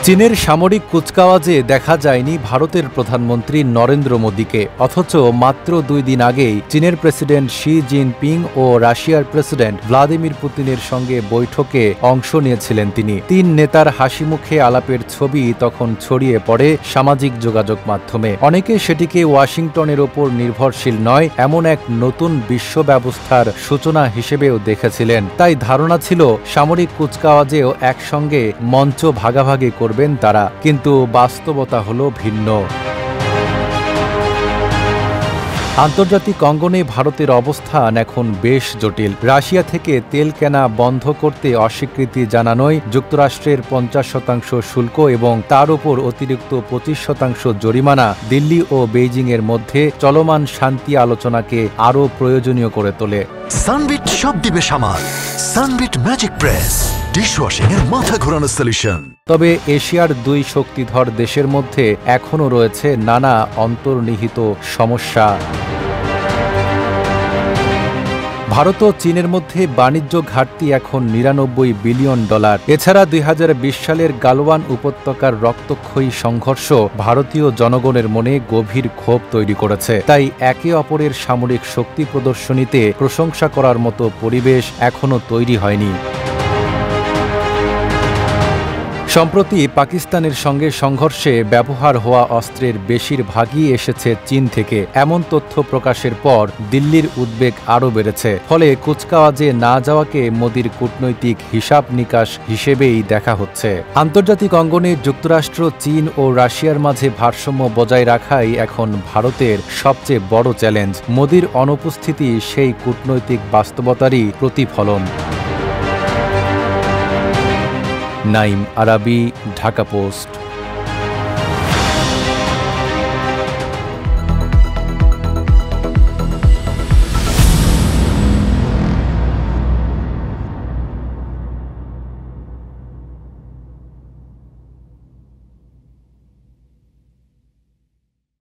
চীনের সামরিক কুচকাওয়াজে দেখা যায়নি ভারতের প্রধানমন্ত্রী নরেন্দ্র মোদীকে, অথচ মাত্র 2 দিন আগেই চীনের প্রেসিডেন্ট শি জিনপিং ও রাশিয়ার প্রেসিডেন্ট ভ্লাদিমির পুতিনের সঙ্গে বৈঠকে অংশ নিয়েছিলেন তিনি। 3 নেতার হাসিমুখে আলাপের ছবি তখন ছড়িয়ে পড়ে সামাজিক যোগাযোগ মাধ্যমে। অনেকে সেটিকে ওয়াশিংটনের ওপর নির্ভরশীল নয় এমন এক নতুন বিশ্ব ব্যবস্থার সূচনা হিসেবেও দেখেছিলেন। তাই ধারণা ছিল সামরিক কুচকাওয়াজেও একসঙ্গে মঞ্চ ভাগাভাগি করবেন তারা, কিন্তু বাস্তবতা হলো ভিন্ন। আন্তর্জাতিক অঙ্গনে ভারতের অবস্থান এখন বেশ জটিল। রাশিয়া থেকে তেল কেনা বন্ধ করতে অস্বীকৃতি জানানোয় যুক্তরাষ্ট্রের 50% শুল্ক এবং তার উপর অতিরিক্ত 25% জরিমানা দিল্লি ও বেইজিংয়ের মধ্যে চলমান শান্তি আলোচনাকে আরও প্রয়োজনীয় করে তোলে। সানবিট সব দিবে সামাল। সানবিট ম্যাজিক প্রেস ডিশওয়াশিং এর মাথা ঘোরানো সলিউশন। তবে এশিয়ার 2 শক্তিধর দেশের মধ্যে এখনও রয়েছে নানা অন্তর্নিহিত সমস্যা। ভারত ও চীনের মধ্যে বাণিজ্য ঘাটতি এখন $99 বিলিয়ন। এছাড়া 2020 সালের গালওয়ান উপত্যকার রক্তক্ষয়ী সংঘর্ষ ভারতীয় জনগণের মনে গভীর ক্ষোভ তৈরি করেছে। তাই একে অপরের সামরিক শক্তি প্রদর্শনীতে প্রশংসা করার মতো পরিবেশ এখনও তৈরি হয়নি। সম্প্রতি পাকিস্তানের সঙ্গে সংঘর্ষে ব্যবহার হওয়া অস্ত্রের বেশিরভাগই এসেছে চীন থেকে। এমন তথ্য প্রকাশের পর দিল্লির উদ্বেগ আরও বেড়েছে। ফলে কুচকাওয়াজে না যাওয়াকে মোদির কূটনৈতিক হিসাব নিকাশ হিসেবেই দেখা হচ্ছে। আন্তর্জাতিক অঙ্গনে যুক্তরাষ্ট্র, চীন ও রাশিয়ার মাঝে ভারসাম্য বজায় রাখাই এখন ভারতের সবচেয়ে বড় চ্যালেঞ্জ। মোদির অনুপস্থিতি সেই কূটনৈতিক বাস্তবতারই প্রতিফলন। নাইম আরাবি, ঢাকা পোস্ট।